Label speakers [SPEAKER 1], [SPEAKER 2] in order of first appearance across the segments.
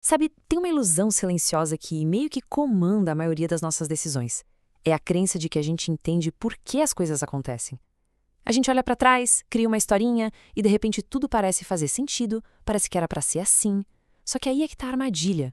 [SPEAKER 1] Sabe, tem uma ilusão silenciosa que meio que comanda a maioria das nossas decisões. É a crença de que a gente entende por que as coisas acontecem. A gente olha pra trás, cria uma historinha e de repente tudo parece fazer sentido, parece que era pra ser assim. Só que aí é que tá a armadilha.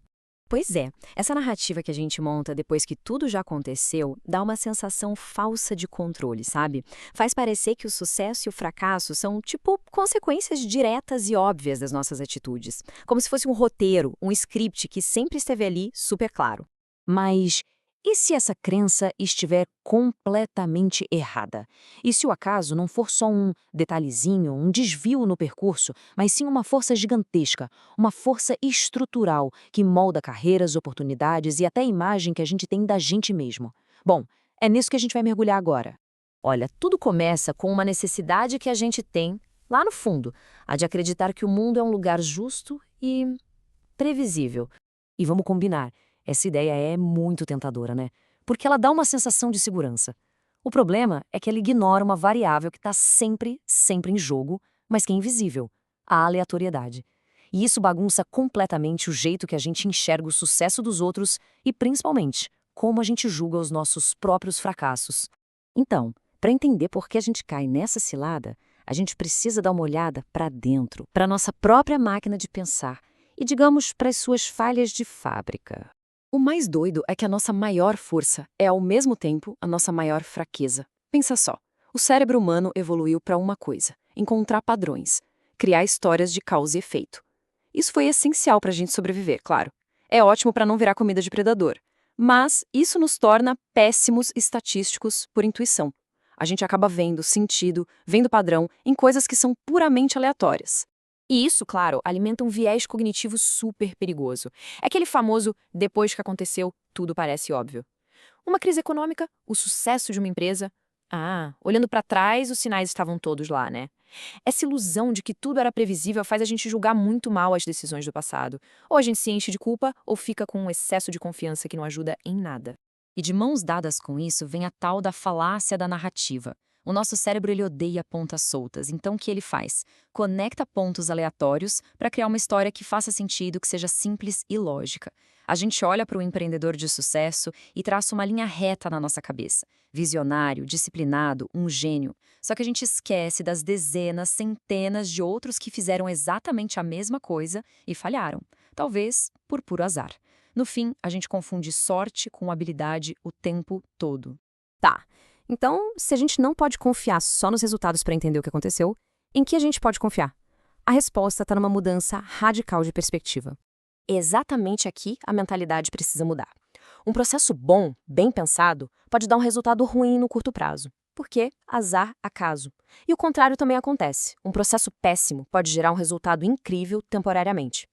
[SPEAKER 2] Pois é, essa narrativa que a gente monta depois que tudo já aconteceu dá uma sensação falsa de controle, sabe? Faz parecer que o sucesso e o fracasso são, tipo, consequências diretas e óbvias das nossas atitudes. Como se fosse um roteiro, um script que sempre esteve ali, super claro.
[SPEAKER 1] Mas e se essa crença estiver completamente errada? E se o acaso não for só um detalhezinho, um desvio no percurso, mas sim uma força gigantesca, uma força estrutural que molda carreiras, oportunidades e até a imagem que a gente tem da gente mesmo? Bom, é nisso que a gente vai mergulhar agora. Olha, tudo começa com uma necessidade que a gente tem, lá no fundo, a de acreditar que o mundo é um lugar justo e previsível. E vamos combinar, essa ideia é muito tentadora, né? Porque ela dá uma sensação de segurança. O problema é que ela ignora uma variável que está sempre, sempre em jogo, mas que é invisível: a aleatoriedade. E isso bagunça completamente o jeito que a gente enxerga o sucesso dos outros e, principalmente, como a gente julga os nossos próprios fracassos. Então, para entender por que a gente cai nessa cilada, a gente precisa dar uma olhada para dentro, para nossa própria máquina de pensar e, digamos, para as suas falhas de fábrica. O mais doido é que a nossa maior força é, ao mesmo tempo, a nossa maior fraqueza. Pensa só, o cérebro humano evoluiu para uma coisa: encontrar padrões, criar histórias de causa e efeito. Isso foi essencial para a gente sobreviver, claro. É ótimo para não virar comida de predador. Mas isso nos torna péssimos estatísticos por intuição. A gente acaba vendo sentido, vendo padrão em coisas que são puramente aleatórias. E isso, claro, alimenta um viés cognitivo super perigoso. É aquele famoso depois que aconteceu, tudo parece óbvio. Uma crise econômica, o sucesso de uma empresa. Ah, olhando para trás, os sinais estavam todos lá, né? Essa ilusão de que tudo era previsível faz a gente julgar muito mal as decisões do passado. Ou a gente se enche de culpa, ou fica com um excesso de confiança que não ajuda em nada. E de mãos dadas com isso vem a tal da falácia da narrativa. O nosso cérebro ele odeia pontas soltas, então o que ele faz? Conecta pontos aleatórios para criar uma história que faça sentido, que seja simples e lógica. A gente olha para o empreendedor de sucesso e traça uma linha reta na nossa cabeça. Visionário, disciplinado, um gênio. Só que a gente esquece das dezenas, centenas de outros que fizeram exatamente a mesma coisa e falharam. Talvez por puro azar. No fim, a gente confunde sorte com habilidade o tempo todo. Tá, então, se a gente não pode confiar só nos resultados para entender o que aconteceu, em que a gente pode confiar? A resposta está numa mudança radical de perspectiva. Exatamente aqui a mentalidade precisa mudar. Um processo bom, bem pensado, pode dar um resultado ruim no curto prazo. Porque azar, acaso. E o contrário também acontece. Um processo péssimo pode gerar um resultado incrível temporariamente.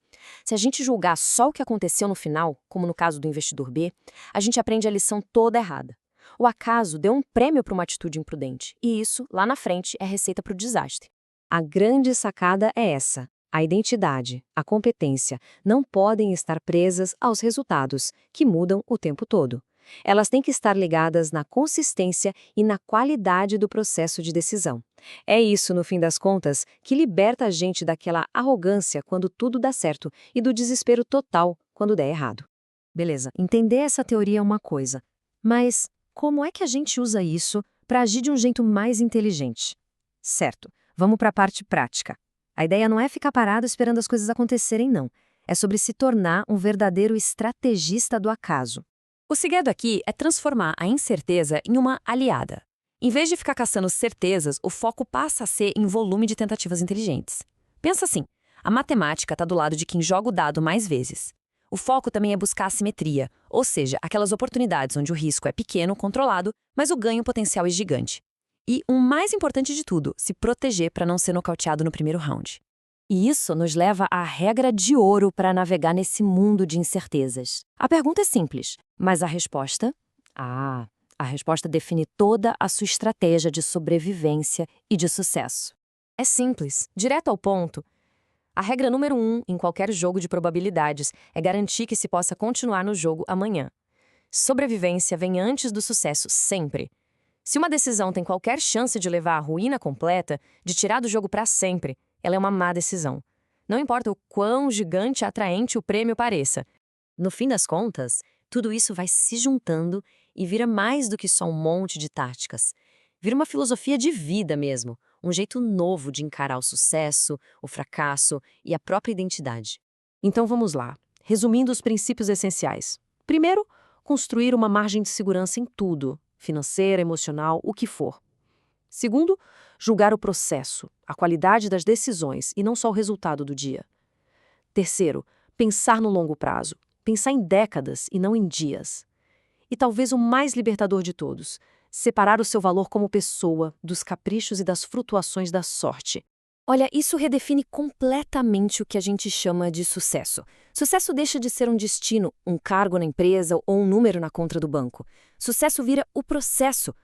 [SPEAKER 1] Se a gente julgar só o que aconteceu no final, como no caso do investidor B, a gente aprende a lição toda errada. O acaso deu um prêmio para uma atitude imprudente, e isso, lá na frente, é receita para o desastre. A grande sacada é essa. A identidade, a competência não podem estar presas aos resultados, que mudam o tempo todo. Elas têm que estar ligadas na consistência e na qualidade do processo de decisão. É isso, no fim das contas, que liberta a gente daquela arrogância quando tudo dá certo e do desespero total quando der errado. Beleza, entender essa teoria é uma coisa, mas como é que a gente usa isso para agir de um jeito mais inteligente? Certo, vamos para a parte prática. A ideia não é ficar parado esperando as coisas acontecerem, não. É sobre se tornar um verdadeiro estrategista do acaso. O segredo aqui é transformar a incerteza em uma aliada. Em vez de ficar caçando certezas, o foco passa a ser em volume de tentativas inteligentes. Pensa assim, a matemática está do lado de quem joga o dado mais vezes. O foco também é buscar a simetria, ou seja, aquelas oportunidades onde o risco é pequeno, controlado, mas o ganho potencial é gigante. E o mais importante de tudo, se proteger para não ser nocauteado no primeiro round. E isso nos leva à regra de ouro para navegar nesse mundo de incertezas. A pergunta é simples, mas a resposta? A resposta define toda a sua estratégia de sobrevivência e de sucesso. É simples, direto ao ponto. A regra número 1 em qualquer jogo de probabilidades é garantir que se possa continuar no jogo amanhã. Sobrevivência vem antes do sucesso, sempre. Se uma decisão tem qualquer chance de levar à ruína completa, de tirar do jogo para sempre, ela é uma má decisão.
[SPEAKER 3] Não importa o quão gigante e atraente o prêmio pareça.
[SPEAKER 1] No fim das contas, tudo isso vai se juntando e vira mais do que só um monte de táticas. Vira uma filosofia de vida mesmo, um jeito novo de encarar o sucesso, o fracasso e a própria identidade.
[SPEAKER 3] Então vamos lá, resumindo os princípios essenciais. Primeiro, construir uma margem de segurança em tudo, financeira, emocional, o que for. Segundo, julgar o processo, a qualidade das decisões e não só o resultado do dia. Terceiro, pensar no longo prazo, pensar em décadas e não em dias. E talvez o mais libertador de todos, separar o seu valor como pessoa dos caprichos e das flutuações da sorte.
[SPEAKER 2] Olha, isso redefine completamente o que a gente chama de sucesso. Sucesso deixa de ser um destino, um cargo na empresa ou um número na conta do banco. Sucesso vira o processo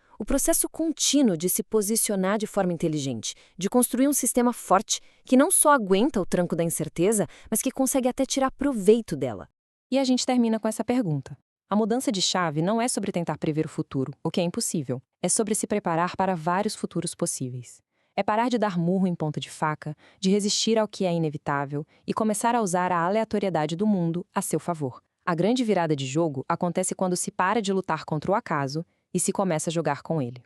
[SPEAKER 2] contínuo de se posicionar de forma inteligente, de construir um sistema forte que não só aguenta o tranco da incerteza, mas que consegue até tirar proveito dela.
[SPEAKER 3] E a gente termina com essa pergunta. A mudança de chave não é sobre tentar prever o futuro, o que é impossível. É sobre se preparar para vários futuros possíveis. É parar de dar murro em ponta de faca, de resistir ao que é inevitável e começar a usar a aleatoriedade do mundo a seu favor. A grande virada de jogo acontece quando se para de lutar contra o acaso e se começa a jogar com ele.